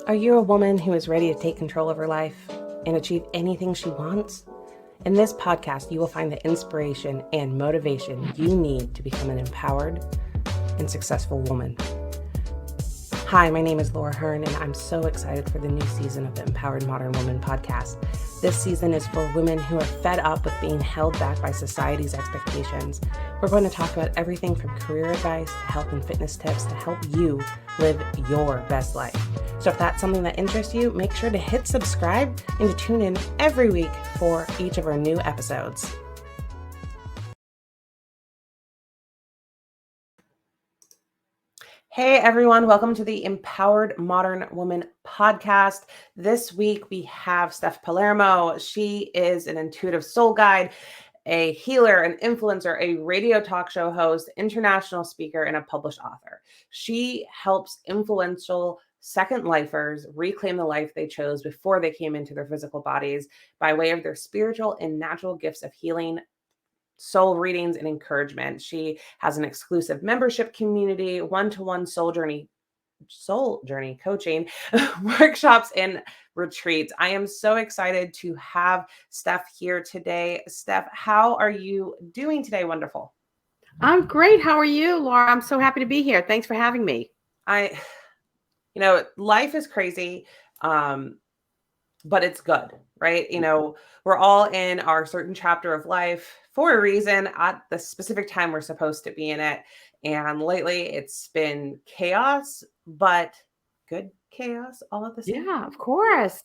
Are you a woman who is ready to take control of her life and achieve anything she wants? In this podcast, you will find the inspiration and motivation you need to become an empowered and successful woman. Hi, my name is Laura Hearn, and I'm so excited for the new season of the Empowered Modern Woman podcast. This season is for women who are fed up with being held back by society's expectations. We're going to talk about everything from career advice to health and fitness tips to help you live your best life. So if that's something that interests you, make sure to hit subscribe and to tune in every week for each of our new episodes. Hey everyone, welcome to the Empowered Modern Woman podcast. This week we have Steph Palermo. She is an intuitive soul guide, a healer, an influencer, a radio talk show host, international speaker, and a published author. She helps influential second lifers reclaim the life they chose before they came into their physical bodies by way of their spiritual and natural gifts of healing, soul readings, and encouragement. She has an exclusive membership community, one-to-one soul journey coaching, workshops, and retreats. I am so excited to have Steph here today. Steph, how are you doing today? Wonderful. I'm great. How are you, Laura? I'm so happy to be here. Thanks for having me. Life is crazy. But it's good, right? We're all in our certain chapter of life for a reason at the specific time we're supposed to be in it. And lately it's been chaos, but good chaos all at the same time. Yeah, of course.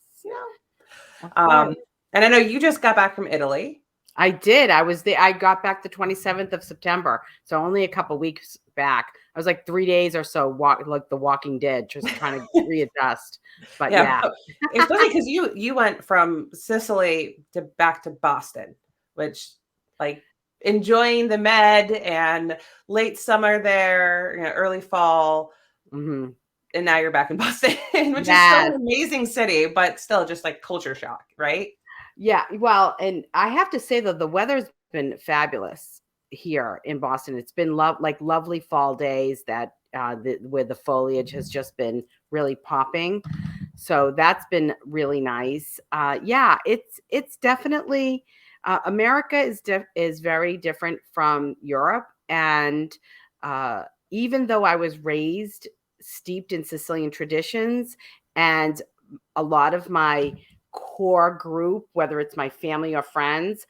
And I know you just got back from Italy. I did. I got back the 27th of September. So only a couple weeks back. I was like 3 days or so, like the Walking Dead, just trying to readjust. But yeah. It's funny because you went from Sicily to back to Boston, which like enjoying the Med and late summer there, early fall. Mm-hmm. And now you're back in Boston, which is still an amazing city, but still just like culture shock, right? Yeah. Well, and I have to say that the weather's been fabulous here in Boston. It's been lovely fall days that where the foliage has just been really popping. So that's been really nice. It's definitely America is very different from Europe, and even though I was raised steeped in Sicilian traditions, and a lot of my core group, whether it's my family or friends,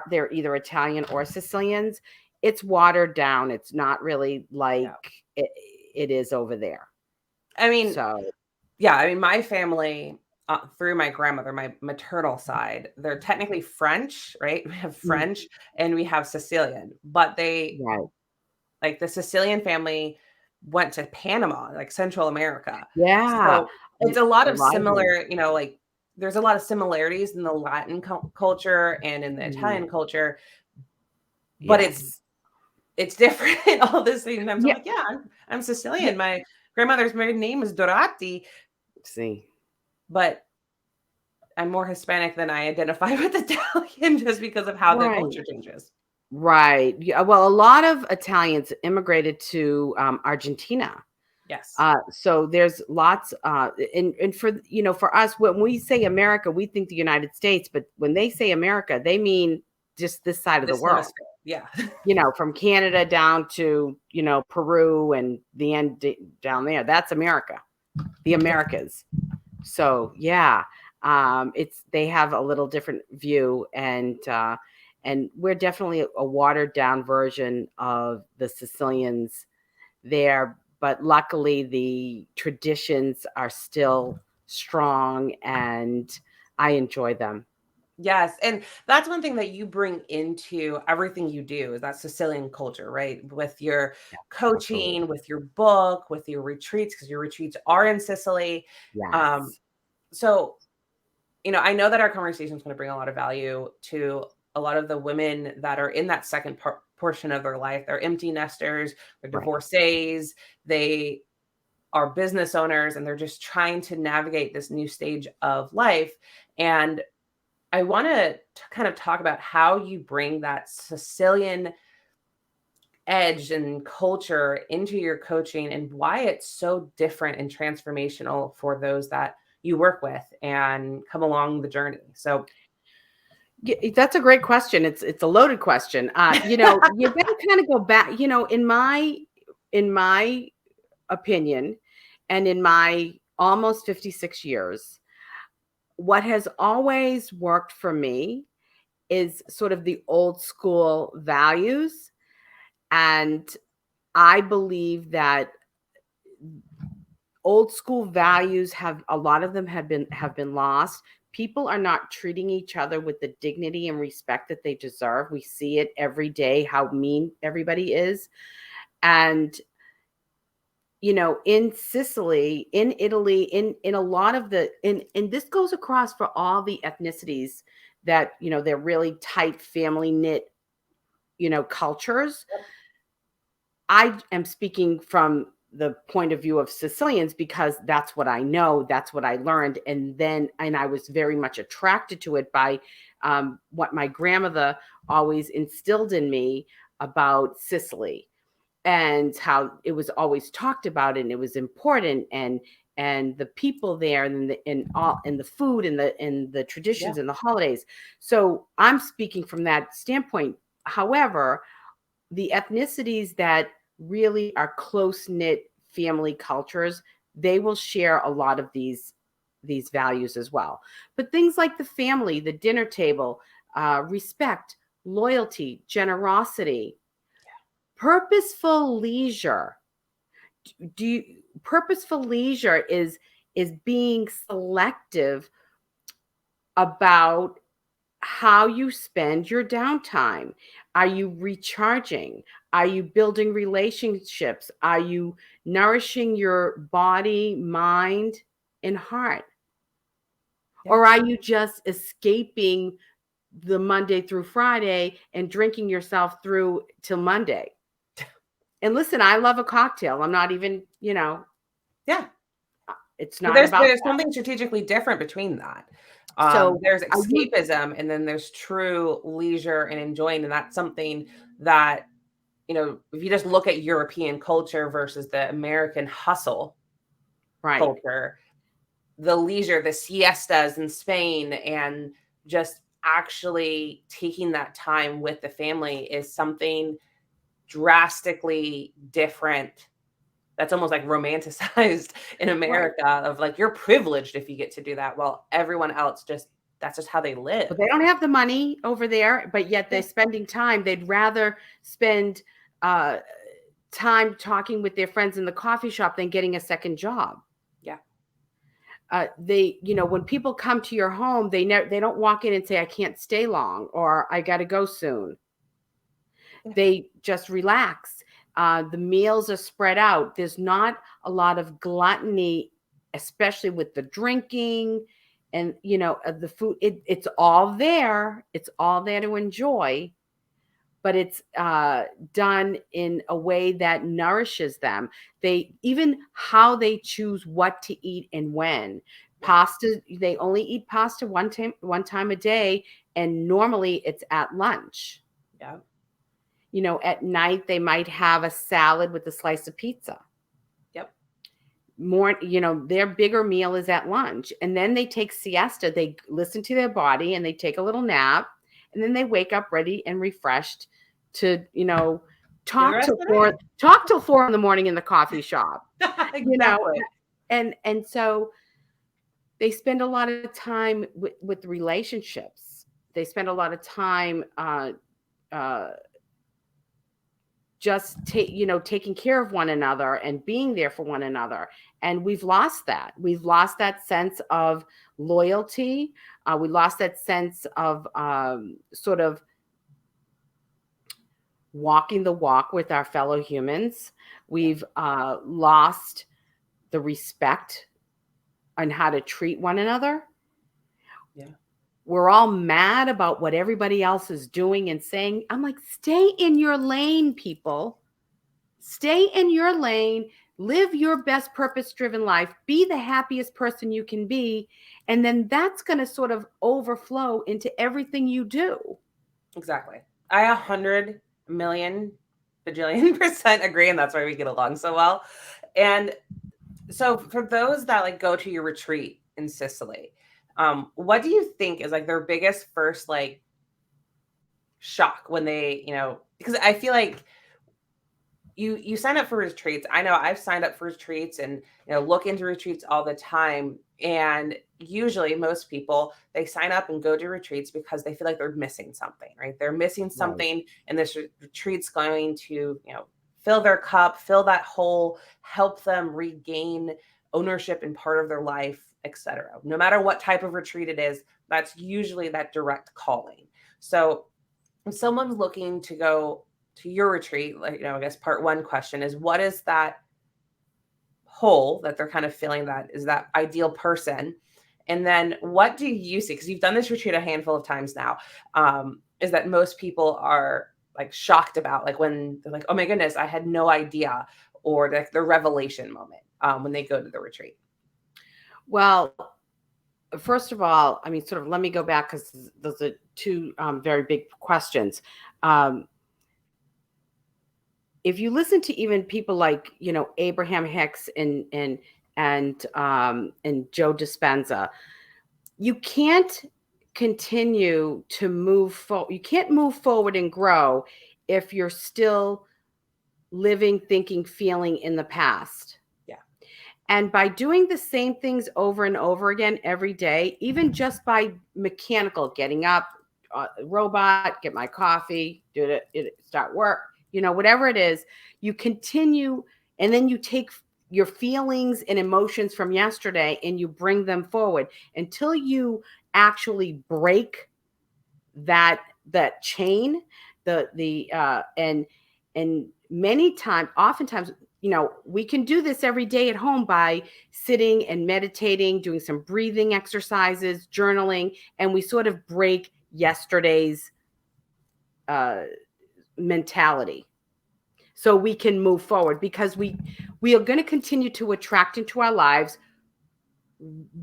they're either Italian or Sicilians, it's watered down. It's not really like it is over there. I mean, my family, through my grandmother, my maternal side, they're technically French, right? We have French and we have Sicilian, but like the Sicilian family went to Panama, like Central America. Yeah. So it's a lot of similar, like there's a lot of similarities in the Latin culture and in the Italian culture, but it's different all the same time. So I'm like, I'm Sicilian. My grandmother's married name is Dorati. See, but I'm more Hispanic than I identify with Italian just because of how the culture changes. Right. Yeah. Well, a lot of Italians immigrated to Argentina. Yes. So there's lots, and for us, when we say America, we think the United States, but when they say America, they mean just this side of the world. Yeah. From Canada down to, Peru and the end down there, that's America, the Americas. So they have a little different view, and we're definitely a watered down version of the Sicilians there. But luckily, the traditions are still strong, and I enjoy them. Yes. And that's one thing that you bring into everything you do is that Sicilian culture, right? With your coaching, with your book, with your retreats, because your retreats are in Sicily. Yes. So, I know that our conversation is going to bring a lot of value to a lot of the women that are in that second portion of their life. They're empty nesters, they're divorcees, they are business owners, and they're just trying to navigate this new stage of life. And I want to kind of talk about how you bring that Sicilian edge and culture into your coaching and why it's so different and transformational for those that you work with and come along the journey. So That's a great question. It's a loaded question. You got to kind of go back. In my opinion, and in my almost 56 years, what has always worked for me is sort of the old school values, and I believe that old school values have a lot of them have been lost. People are not treating each other with the dignity and respect that they deserve. We see it every day how mean everybody is. And in Sicily, in Italy, in a lot of and this goes across for all the ethnicities that they're really tight family knit cultures. I am speaking from the point of view of Sicilians because that's what I know, that's what I learned, and I was very much attracted to it by what my grandmother always instilled in me about Sicily, and how it was always talked about and it was important, and the people there, and the food and the yeah, traditions and the holidays. So I'm speaking from that standpoint. However, the ethnicities that really are close knit family cultures, they will share a lot of these values as well. But things like the family, the dinner table, respect, loyalty, generosity, purposeful leisure. Do you, Purposeful leisure is being selective about how you spend your downtime. Are you recharging? Are you building relationships? Are you nourishing your body, mind, and heart? yeah, Or are you just escaping the Monday through Friday and drinking yourself through till Monday? And listen, I love a cocktail. I'm not even, yeah. it's But not there's about there's that. something strategically different between that. So There's are you escapism, and then there's true leisure and enjoying, and that's something that, if you just look at European culture versus the American hustle right? culture, the leisure, the siestas in Spain, and just actually taking that time with the family is something drastically different. That's almost like romanticized in Right. America, of like, you're privileged if you get to do that. Well, everyone else that's just how they live. But they don't have the money over there, but yet Yeah. they're spending time. They'd rather spend uh, time talking with their friends in the coffee shop than getting a second job. Yeah. When people come to your home, they don't walk in and say, "I can't stay long" or "I got to go soon." Yeah. They just relax. The meals are spread out. There's not a lot of gluttony, especially with the drinking and the food. It's all there. It's all there to enjoy, but it's done in a way that nourishes them. They even how they choose what to eat and when. Yeah. Pasta, they only eat pasta one time a day, and normally it's at lunch. Yeah. At night they might have a salad with a slice of pizza. Yep. Their bigger meal is at lunch, and then they take siesta. They listen to their body and they take a little nap, and then they wake up ready and refreshed to Do the talk rest till of the four talk till 4 in the morning in the coffee shop. day. you know Exactly. and so they spend a lot of time with relationships. They spend a lot of time uh taking care of one another and being there for one another. And we've lost that sense of loyalty. We lost that sense of sort of walking the walk with our fellow humans. Yeah. We've lost the respect on how to treat one another. Yeah. We're all mad about what everybody else is doing and saying. I'm like, stay in your lane, people. Stay in your lane, live your best purpose driven life, be the happiest person you can be. And then that's going to sort of overflow into everything you do. Exactly. I 100 million bajillion% agree, and that's why we get along so well. And so for those that like go to your retreat in Sicily, what do you think is like their biggest first like shock when they, because I feel like you sign up for retreats. I know I've signed up for retreats and look into retreats all the time. And usually most people they sign up and go to retreats because they feel like they're missing something, right? They're missing Right. something, and this retreat's going to, fill their cup, fill that hole, help them regain ownership and part of their life, etc. No matter what type of retreat it is, that's usually that direct calling. So if someone's looking to go to your retreat, like, I guess part one question is what is that hole that they're kind of feeling that is that ideal person? And then what do you see? Because you've done this retreat a handful of times now, is that most people are like shocked about, like when they're like, oh my goodness, I had no idea, or like the revelation moment when they go to the retreat. Well, first of all, I mean, sort of let me go back because those are two very big questions. Um, if you listen to even people like Abraham Hicks and Joe Dispenza, you can't continue to move forward. You can't move forward and grow if you're still living, thinking, feeling in the past. Yeah. And by doing the same things over and over again every day, even just by mechanical getting up, robot, get my coffee, do it, start work, whatever it is, you continue, and then you take your feelings and emotions from yesterday and you bring them forward until you actually break that chain, and many times, oftentimes, we can do this every day at home by sitting and meditating, doing some breathing exercises, journaling, and we sort of break yesterday's mentality so we can move forward, because we are going to continue to attract into our lives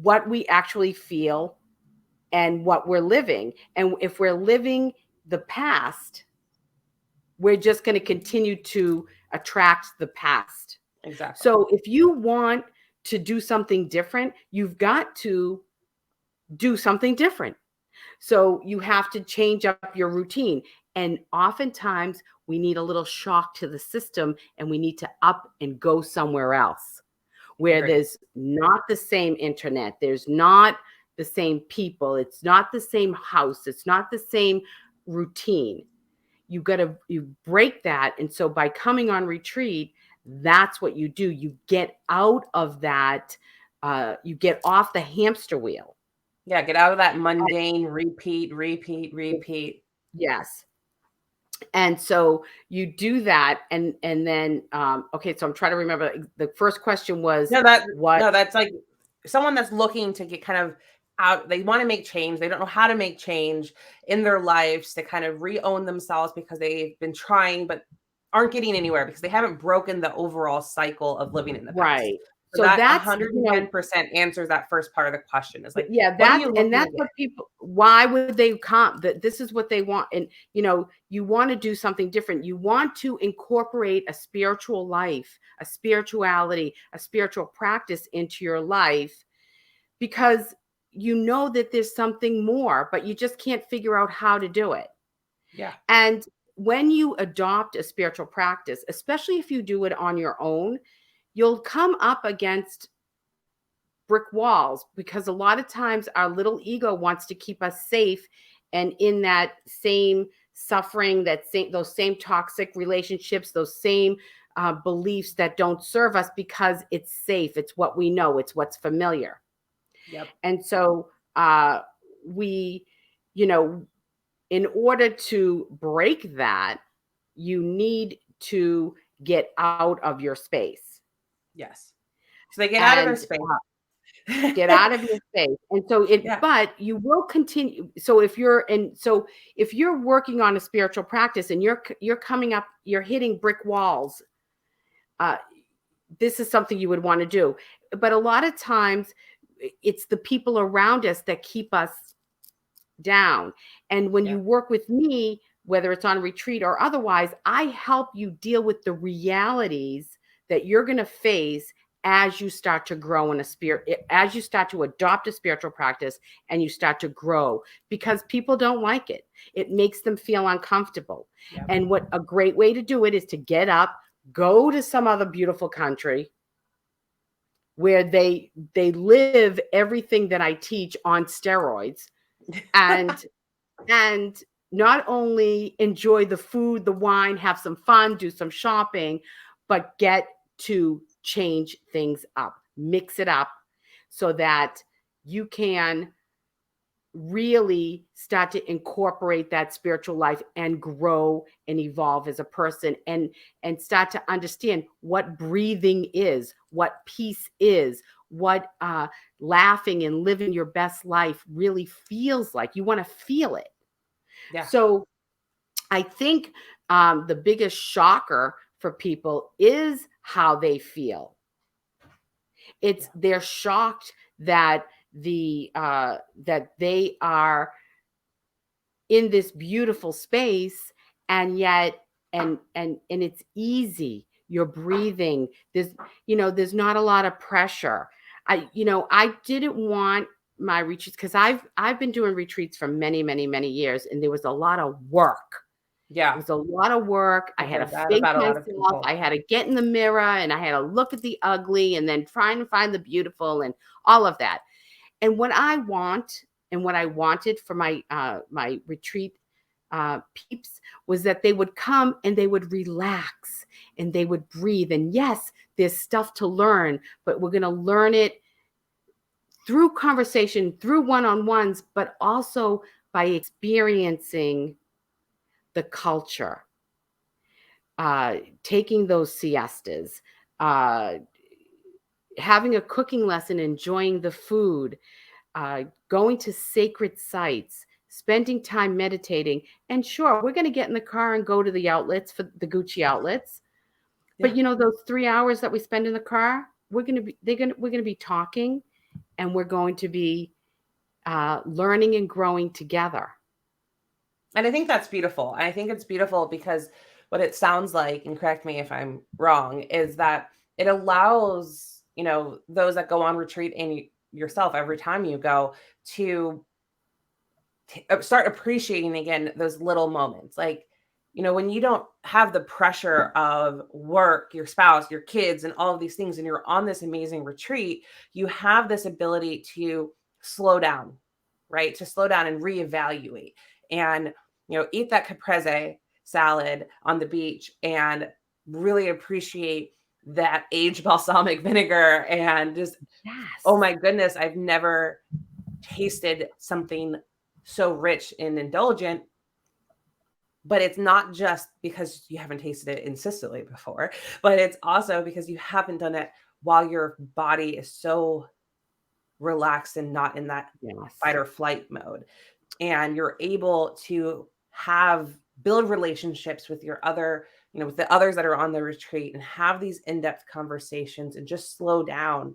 what we actually feel and what we're living. And if we're living the past, we're just going to continue to attract the past. Exactly. So if you want to do something different, you've got to do something different. So you have to change up your routine. And oftentimes we need a little shock to the system, and we need to up and go somewhere else where Agreed. there's not the same internet, there's not the same people, it's not the same house, it's not the same routine. You break that. And so by coming on retreat, that's what you do. You get out of that, you get off the hamster wheel. Yeah, get out of that mundane repeat. Yes. And so you do that, and then okay, so I'm trying to remember. The first question was that's like someone that's looking to get kind of out. They want to make change. They don't know how to make change in their lives to kind of re-own themselves because they've been trying but aren't getting anywhere because they haven't broken the overall cycle of living in the past. Right. So So that that's 110% answers that first part of the question. Is like, yeah, what are you looking that's to what get? people, why would they come? That this is what they want. And you want to do something different. You want to incorporate a spiritual life, a spirituality, a spiritual practice into your life, because you know that there's something more, but you just can't figure out how to do it. Yeah. And when you adopt a spiritual practice, especially if you do it on your own, you'll come up against brick walls, because a lot of times our little ego wants to keep us safe and in that same suffering, those same toxic relationships, those same beliefs that don't serve us, because it's safe, it's what we know, it's what's familiar. Yep. And so we, in order to break that, you need to get out of your space. Yes. So they get out of their And space. get out of your space. And so but you will continue. So if you're working on a spiritual practice and you're coming up, you're hitting brick walls, this is something you would want to do. But a lot of times it's the people around us that keep us down. And when you work with me, whether it's on retreat or otherwise, I help you deal with the realities that you're going to face as you start to grow in a spirit, as you start to adopt a spiritual practice and you start to grow, because people don't like it. It makes them feel uncomfortable. Yeah. And what a great way to do it is to get up, go to some other beautiful country where they live everything that I teach on steroids, and and not only enjoy the food, the wine, have some fun, do some shopping, but get to change things up, mix it up so that you can really start to incorporate that spiritual life and grow and evolve as a person, and start to understand what breathing is, what peace is, what laughing and living your best life really feels like. You want to feel it. Yeah. So I think the biggest shocker for people is how they feel. It's they're shocked that that they are in this beautiful space, and yet and it's easy. You're breathing. There's not a lot of pressure. I didn't want my retreats, because I've been doing retreats for many, many, many years, and there was a lot of work. Yeah. It was a lot of work. I I've had to heard that face about a lot of myself. people. I had to get in the mirror, and I had to look at the ugly and then try and find the beautiful and all of that. And what I want, and what I wanted for my my retreat peeps, was that they would come and they would relax and they would breathe. And yes, there's stuff to learn, but we're going to learn it through conversation, through one-on-ones, but also by experiencing the culture, taking those siestas, uh, having a cooking lesson, enjoying the food, going to sacred sites, spending time meditating. And sure, we're going to get in the car and go to the outlets, for the Gucci outlets. Yeah. But those 3 hours that we spend in the car, we're going to be talking, and we're going to be learning and growing together. And I think that's beautiful. I think it's beautiful because what it sounds like, and correct me if I'm wrong, is that it allows, those that go on retreat and yourself every time you go to start appreciating again those little moments. Like, when you don't have the pressure of work, your spouse, your kids, and all of these things, and you're on this amazing retreat, you have this ability to slow down, right? To slow down and reevaluate and, eat that caprese salad on the beach and really appreciate that aged balsamic vinegar and just, oh Yes. my goodness, I've never tasted something so rich and indulgent. But it's not just because you haven't tasted it in Sicily before, but it's also because you haven't done it while your body is so relaxed and not in that Yes. fight or flight mode. And you're able to build relationships with your other, with the others that are on the retreat, and have these in-depth conversations and just slow down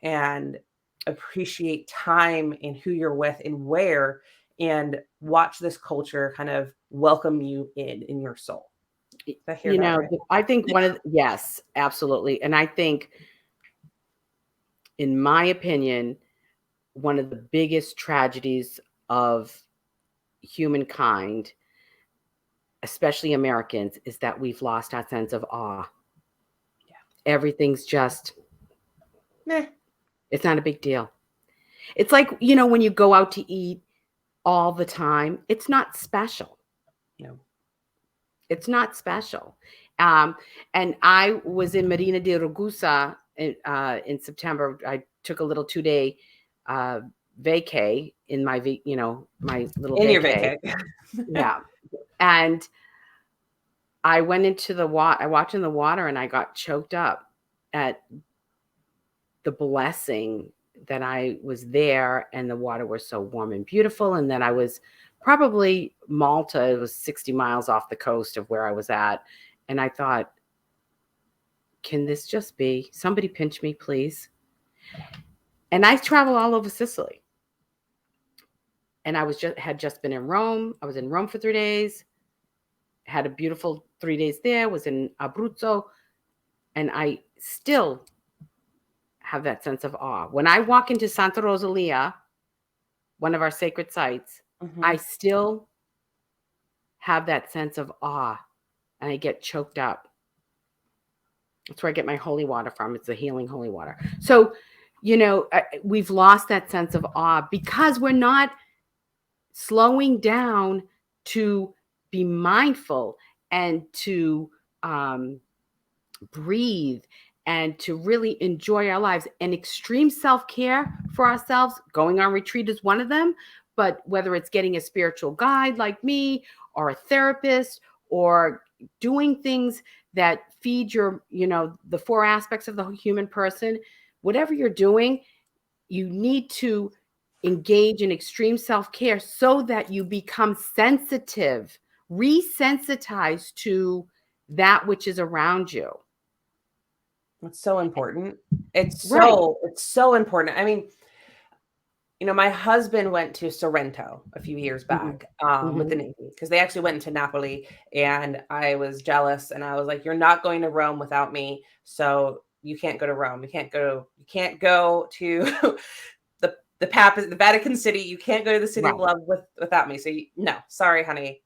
and appreciate time and who you're with and where, and watch this culture kind of welcome you in your soul. Did I hear that right? I think yes, absolutely. And I think, in my opinion, one of the biggest tragedies of humankind, especially Americans, is that we've lost our sense of awe. Yeah. Everything's just, Meh. it's not a big deal. It's like, when you go out to eat all the time, it's not special. No. It's not special. And I was in Marina di Ragusa in September. I took a little 2-day vacay in my little In your vacay. vacay. Yeah. And I went into the water. I walked in the water and I got choked up at the blessing that I was there, and the water was so warm and beautiful. And then I was probably Malta. It was 60 miles off the coast of where I was at. And I thought, can this just be? Somebody pinch me, please. And I travel all over Sicily. And I had just been in Rome. I was in Rome for 3 days. had a beautiful 3 days there, was in Abruzzo, and I still have that sense of awe. When I walk into Santa Rosalia, one of our sacred sites, I still have that sense of awe, and I get choked up. That's where I get my holy water from. It's the healing holy water. So, we've lost that sense of awe because we're not slowing down to be mindful and to breathe and to really enjoy our lives. And extreme self-care for ourselves, going on retreat is one of them. But whether it's getting a spiritual guide like me or a therapist or doing things that feed your, the four aspects of the human person, whatever you're doing, you need to engage in extreme self-care so that you become sensitive, resensitized to that which is around you. It's so important. Right. It's so important. I mean, my husband went to Sorrento a few years back with the Navy because they actually went into Napoli, and I was jealous, and I was like, "You're not going to Rome without me, so you can't go to Rome. You can't go to the Vatican City. You can't go to the City of Love without me. So no, sorry, honey.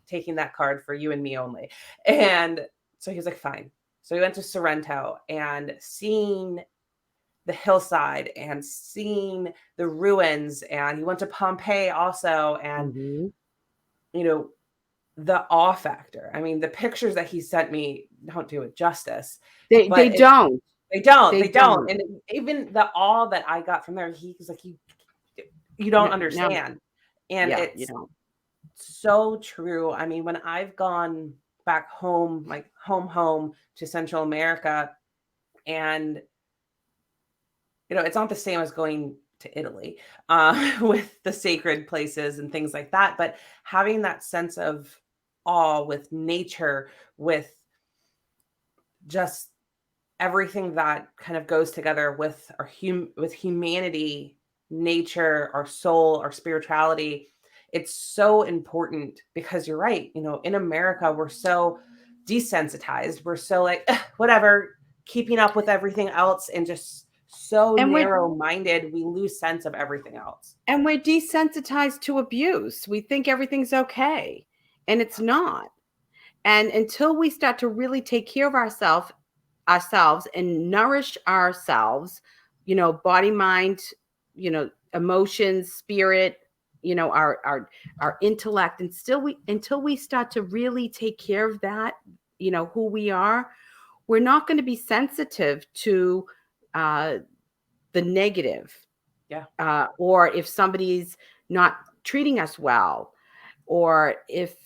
Taking that card for you and me only." And so he was like, "Fine." So we went to Sorrento, and seeing the hillside and seeing the ruins, and he went to Pompeii also, and the awe factor. I mean, the pictures that he sent me don't do it justice. They But don't. They don't. And even the awe that I got from there, he was like, you don't understand. And it's so true. I mean, when I've gone back home, like home to Central America, and it's not the same as going to Italy with the sacred places and things like that, but having that sense of awe with nature, with just everything that kind of goes together with with humanity, nature, our soul, our spirituality. It's so important because you're right. In America, we're so desensitized. We're so like, whatever, keeping up with everything else, and just so narrow-minded, we lose sense of everything else. And we're desensitized to abuse. We think everything's okay, and it's not. And until we start to really take care of ourselves and nourish ourselves, body, mind, emotions, spirit, our intellect, and until we start to really take care of that, who we are, we're not going to be sensitive to the negative. Or if somebody's not treating us well, or if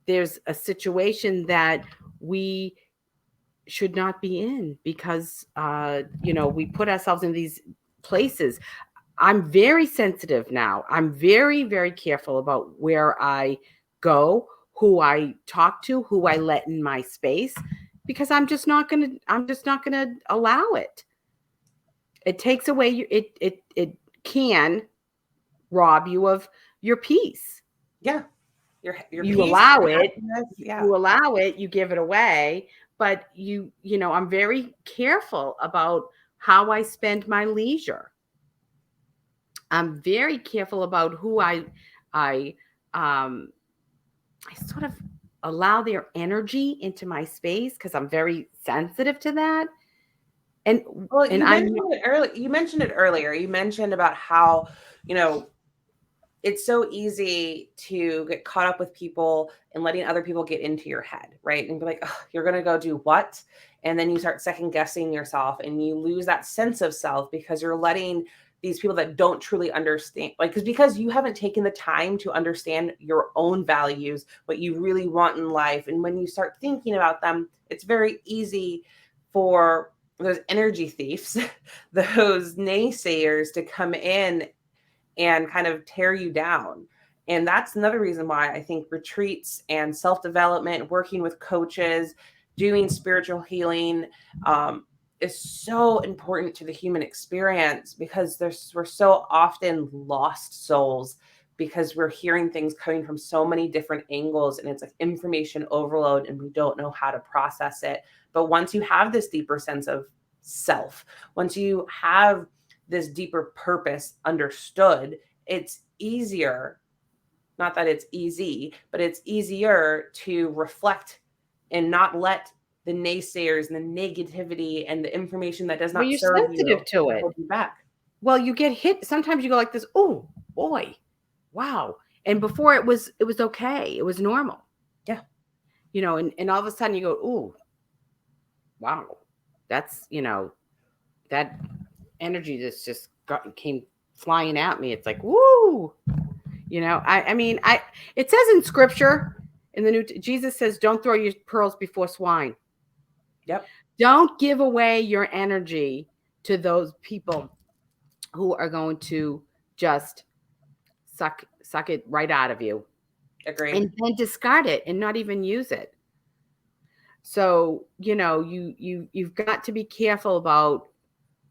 there's a situation that we should not be in because we put ourselves in these places. I'm very sensitive now. I'm very, very careful about where I go, who I talk to, who I let in my space, because I'm just not gonna allow it. It takes away it can rob you of your peace. Yeah. Your you peace, allow your it. You allow it, you give it away, but I'm very careful about how I spend my leisure. I'm very careful about who I sort of allow their energy into my space, because I'm very sensitive to that. And you mentioned it earlier. You mentioned about how, it's so easy to get caught up with people and letting other people get into your head, right? And be like, oh, you're going to go do what? And then you start second guessing yourself, and you lose that sense of self because you're letting these people that don't truly understand, because you haven't taken the time to understand your own values, what you really want in life. And when you start thinking about them, it's very easy for those energy thieves, those naysayers, to come in and kind of tear you down. And that's another reason why I think retreats and self-development, working with coaches, doing spiritual healing, is so important to the human experience, because we're so often lost souls because we're hearing things coming from so many different angles, and it's like information overload and we don't know how to process it. But once you have this deeper sense of self, once you have this deeper purpose understood, it's easier, not that it's easy, but it's easier to reflect and not let the naysayers and the negativity and the information that does Well, not you're serve you sensitive to it. hold you back. Well, you get hit. Sometimes you go like this, oh boy, wow. And before it was okay. It was normal. Yeah. And all of a sudden you go, oh, wow. That's, that energy just came flying at me. It's like, woo. I mean, it says in scripture in the Jesus says, don't throw your pearls before swine. Yep. Don't give away your energy to those people who are going to just suck it right out of you. Agreed. And then discard it and not even use it. So, you've got to be careful about,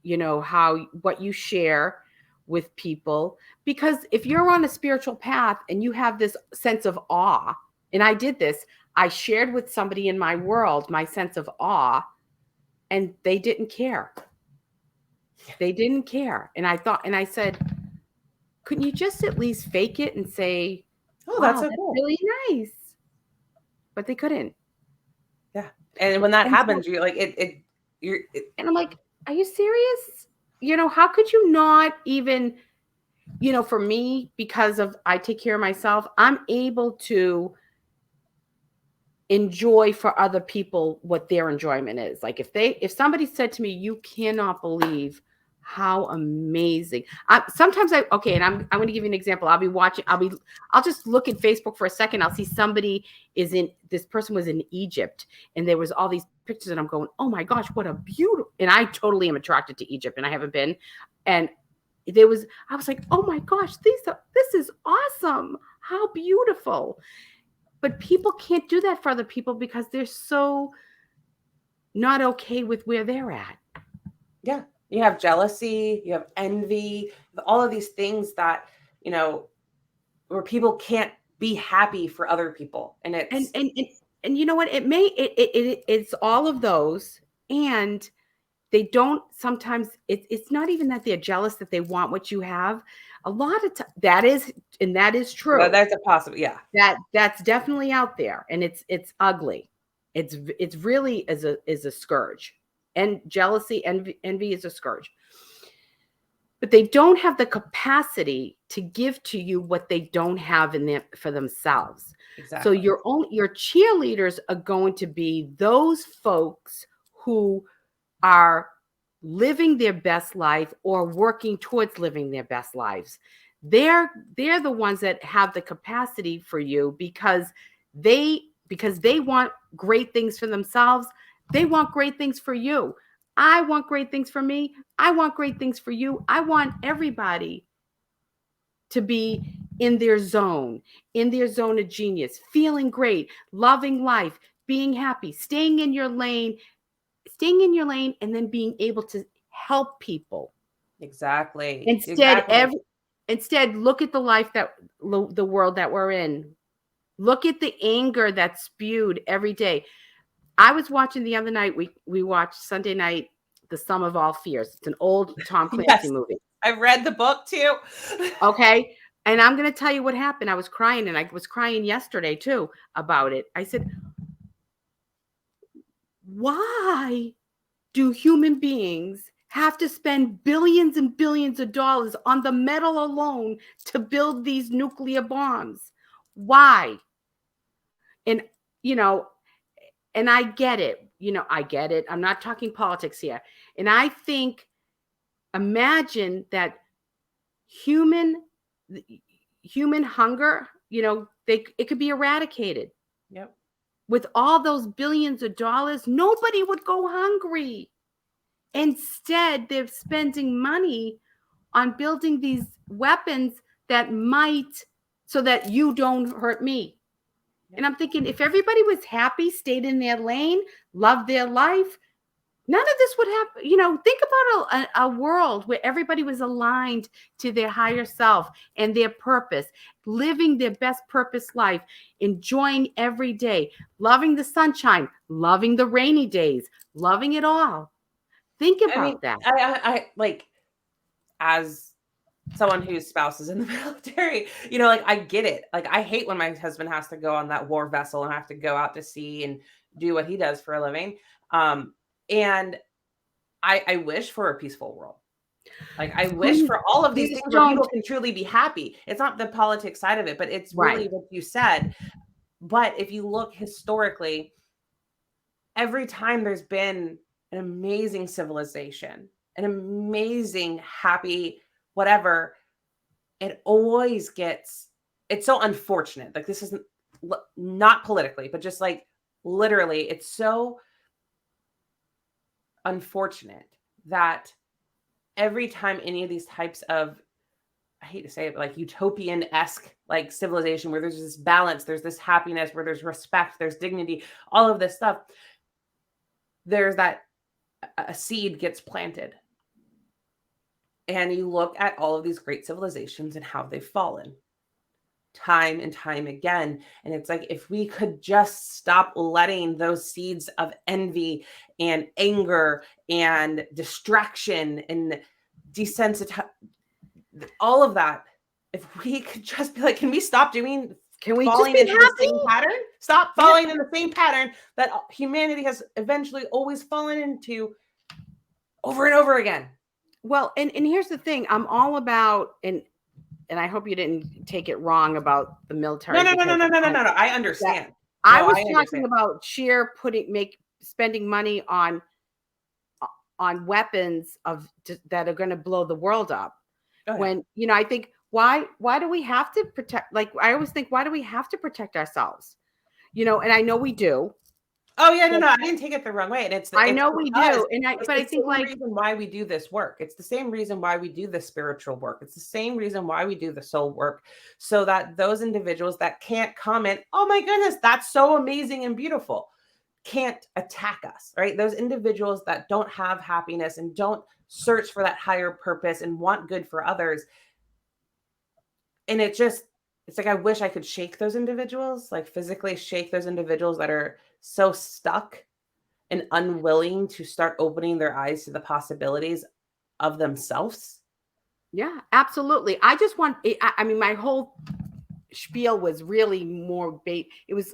what you share with people, because if you're on a spiritual path and you have this sense of awe, and I did this, I shared with somebody in my world my sense of awe, and they didn't care. They didn't care. And I said, couldn't you just at least fake it and say, oh, wow, that's so cool. really nice? But they couldn't. Yeah. And when that happens, you're like, and I'm like, are you serious? How could you not even, for me, because of I take care of myself, I'm able to enjoy for other people what their enjoyment is. Like if somebody said to me, you cannot believe how amazing. Sometimes and I'm going to give you an example. I'll just look at Facebook for a second. I'll see somebody this person was in Egypt, and there was all these pictures, and I'm going, oh my gosh, what a beautiful, and I totally am attracted to Egypt, and I haven't been. And I was like, oh my gosh, this is awesome. How beautiful. But people can't do that for other people because they're so not okay with where they're at. Yeah. You have jealousy, you have envy, all of these things that, where people can't be happy for other people. And it's and you know what? It's all of those, and they don't sometimes. It's not even that they're jealous that they want what you have. A lot of that is true. That's a possibility. Yeah. That's definitely out there, and it's ugly. It's really is a scourge, and jealousy, envy is a scourge. But they don't have the capacity to give to you what they don't have in them for themselves. Exactly. So your cheerleaders are going to be those folks who are living their best life or working towards living their best lives. They're the ones that have the capacity for you because they want great things for themselves. They want great things for you. I want great things for me. I want great things for you. I want everybody to be in their zone of genius, feeling great, loving life, being happy, staying in your lane, and then being able to help people. Exactly. Instead, look at the life the world that we're in. Look at the anger that's spewed every day. I was watching the other night. We watched Sunday night, The Sum of All Fears. It's an old Tom Clancy movie. I've read the book too. Okay. And I'm going to tell you what happened. I was crying, and I was crying yesterday too about it. I said, why do human beings have to spend billions and billions of dollars on the metal alone to build these nuclear bombs? Why? And, and I get it. I get it. I'm not talking politics here. And I think, imagine that human hunger, it could be eradicated. Yep. With all those billions of dollars, nobody would go hungry. Instead, they're spending money on building these weapons so that you don't hurt me. Yep. And I'm thinking, if everybody was happy, stayed in their lane, loved their life, None of this would happen. Think about a world where everybody was aligned to their higher self and their purpose, living their best purpose life, enjoying every day, loving the sunshine, loving the rainy days, loving it all. Think I mean, about that. I like, as someone whose spouse is in the military, like, I get it. Like, I hate when my husband has to go on that war vessel and have to go out to sea and do what he does for a living. And I wish for a peaceful world. Like, I wish Please, for all of these please things where don't. people can truly be happy. It's not the politics side of it, but it's Right. really what you said. But if you look historically, every time there's been an amazing civilization, an amazing, happy, whatever, it always gets, it's so unfortunate. Like, this isn't not politically, but just like literally, it's so unfortunate that every time any of these types of, I hate to say it, but like utopian-esque like civilization where there's this balance, there's this happiness, where there's respect, there's dignity, all of this stuff, there's that a seed gets planted. And you look at all of these great civilizations and how they've fallen time and time again. And it's like, if we could just stop letting those seeds of envy and anger and distraction and desensitize, all of that, if we could just be like, can we stop doing, Can we just falling be into the happy? same pattern? Stop falling in the same pattern that humanity has eventually always fallen into over and over again. Well, and here's the thing. I'm all about, and I hope you didn't take it wrong about the military, No. because I understand. I No, was I talking understand. about spending money on weapons that are going to blow the world up. Oh, yeah. When, I think, why do we have to protect? Like, I always think, why do we have to protect ourselves? And I know we do. Oh, yeah, no, I didn't take it the wrong way, and it's I know we because do, it's but the I think, same like, reason why we do this work. It's the same reason why we do the spiritual work. It's the same reason why we do the soul work, so that those individuals that can't comment, "Oh my goodness, that's so amazing and beautiful," can't attack us, right? Those individuals that don't have happiness and don't search for that higher purpose and want good for others, and it's like, I wish I could shake those individuals, like physically shake those individuals that are so stuck and unwilling to start opening their eyes to the possibilities of themselves. yeah, absolutely. I just want, I mean, my whole spiel was really more it was,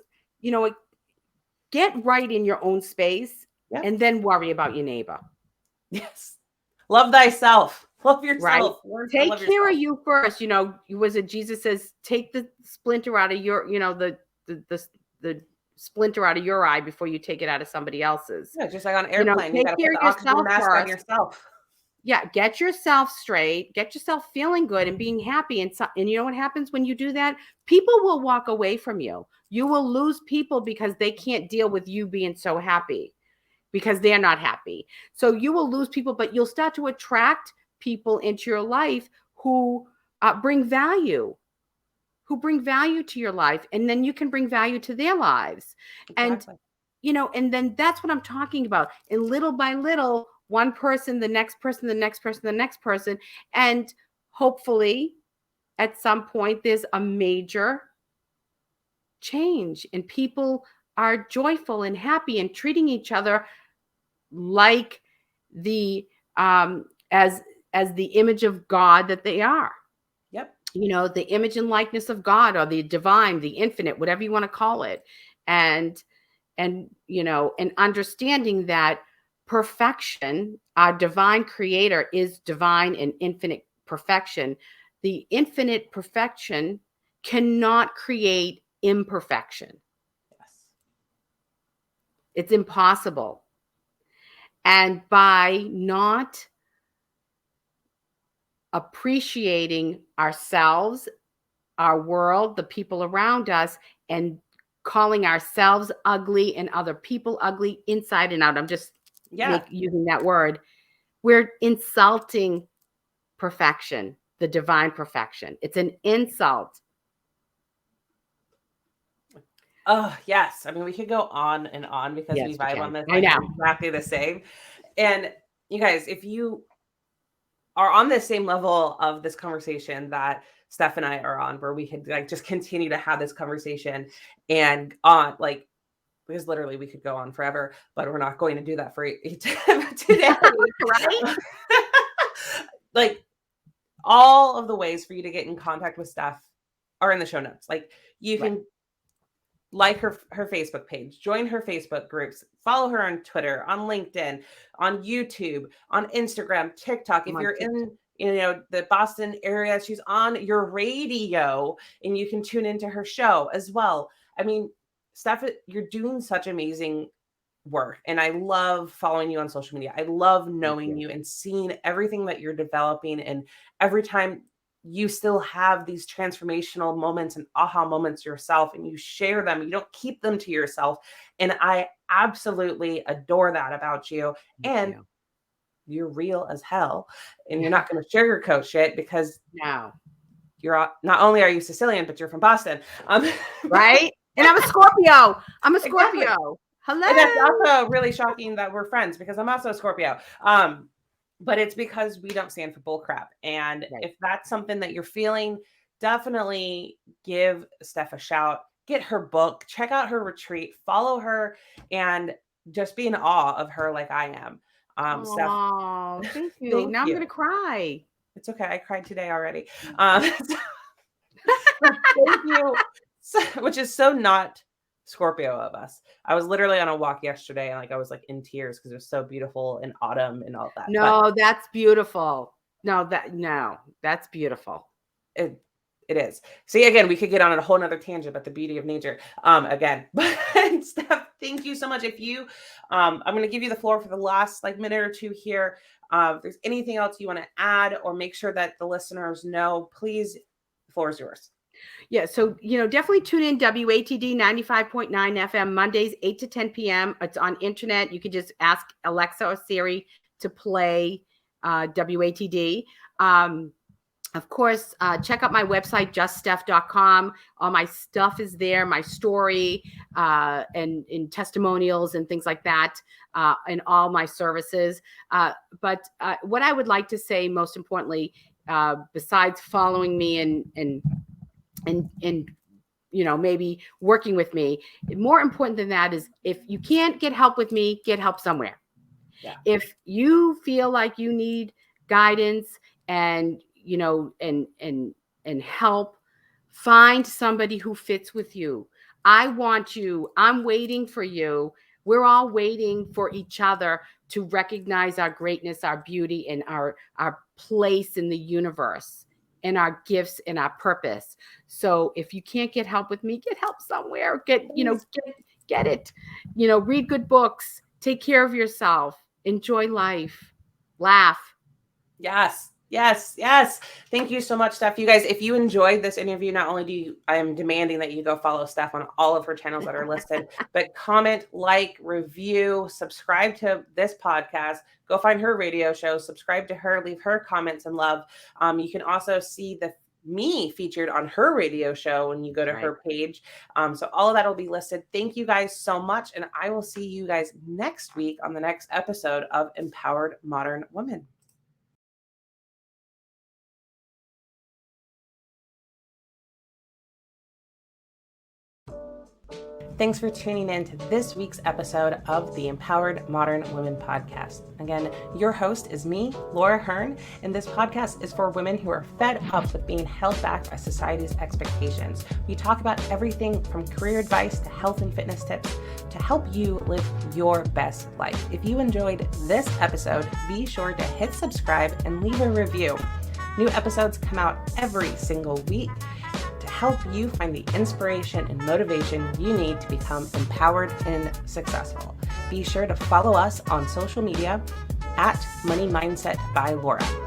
get right in your own space, Yeah. and then worry about your neighbor. Yes. Love thyself. Love Right? yourself. Learn to Take love care yourself. of you first. Was it Jesus says, take the splinter out of your, the splinter out of your eye before you take it out of somebody else's. Yeah, just like on an airplane, you Take got to put care the of oxygen yourself mask on first. yourself. Yeah, get yourself straight, get yourself feeling good and being happy. And you know what happens when you do that? People will walk away from you. You will lose people because they can't deal with you being so happy, because they're not happy. So you will lose people, but you'll start to attract people into your life who bring value, to your life. And then you can bring value to their lives. Exactly. And then that's what I'm talking about. And little by little, one person, the next person, the next person, the next person. And hopefully at some point, there's a major change and people are joyful and happy and treating each other like the as the image of God that they are. Yep. The image and likeness of God, or the divine, the infinite, whatever you want to call it. And and understanding that perfection, our divine creator is divine and infinite perfection. The infinite perfection cannot create imperfection. Yes. It's impossible. And by not appreciating ourselves, our world, the people around us, and calling ourselves ugly and other people ugly inside and out, I'm just using that word, we're insulting perfection, the divine perfection. It's an insult. Oh, yes. I mean, we could go on and on because Yes, we we vibe on can. this I like know. exactly the same. And you guys, if you are on the same level of this conversation that Steph and I are on, where we could like just continue to have this conversation and on like because literally we could go on forever, but we're not going to do that for today. Right? Like all of the ways for you to get in contact with Steph are in the show notes. Like you Right. can like her Facebook page, join her Facebook groups, follow her on Twitter, on LinkedIn, on YouTube, on Instagram, TikTok. I'm If on you're TikTok. in the Boston area, she's on your radio and you can tune into her show as well. I mean, Steph, you're doing such amazing work and I love following you on social media. I love Thank knowing you. you and seeing everything that you're developing, and every time you still have these transformational moments and aha moments yourself and you share them. You don't keep them to yourself. And I absolutely adore that about you. Thank And you. you're real as hell. And you're not going to sugarcoat shit because No. you're not only are you Sicilian, but you're from Boston. Right? And I'm a Scorpio. I'm a Exactly. Scorpio. And that's Hello. also really shocking that we're friends because I'm also a Scorpio. But it's because we don't stand for bull crap. And Right. if that's something that you're feeling, definitely give Steph a shout, get her book, check out her retreat, follow her, and just be in awe of her like I am. Steph, Oh, thank you. thank Now I'm you. gonna cry. It's okay. I cried today already. Thank you, which is so not Scorpio of us. I was literally on a walk yesterday and like I was like in tears because it was so beautiful in autumn and all that. But No, that's beautiful. No, that's beautiful. it is. See, again, we could get on a whole nother tangent about the beauty of nature. Again, but Steph, thank you so much. If you, I'm going to give you the floor for the last like minute or two here. If there's anything else you want to add or make sure that the listeners know, please, the floor is yours. Yeah, so definitely tune in WATD 95.9 FM Mondays 8 to 10 p.m. It's on internet. You can just ask Alexa or Siri to play WATD. Of course, check out my website, juststeph.com. All my stuff is there, my story and testimonials and things like that, and all my services. But what I would like to say most importantly, besides following me and maybe working with me, more important than that is if you can't get help with me, get help somewhere. Yeah. If you feel like you need guidance and and help, find somebody who fits with you. I want you. I'm waiting for you. We're all waiting for each other to recognize our greatness, our beauty, and our place in the universe, and our gifts and our purpose. So if you can't get help with me, get help somewhere. Get it. Read good books. Take care of yourself. Enjoy life. Laugh. Yes. Yes. Yes. Thank you so much, Steph. You guys, if you enjoyed this interview, not only I am demanding that you go follow Steph on all of her channels that are listed, but comment, like, review, subscribe to this podcast, go find her radio show, subscribe to her, leave her comments and love. You can also see me featured on her radio show when you go to her page. So all of that will be listed. Thank you guys so much. And I will see you guys next week on the next episode of Empowered Modern Women. Thanks for tuning in to this week's episode of the Empowered Modern Women podcast. Again, your host is me, Laura Hearn, and this podcast is for women who are fed up with being held back by society's expectations. We talk about everything from career advice to health and fitness tips to help you live your best life. If you enjoyed this episode, be sure to hit subscribe and leave a review. New episodes come out every single week to help you find the inspiration and motivation you need to become empowered and successful. Be sure to follow us on social media at Money Mindset by Laura.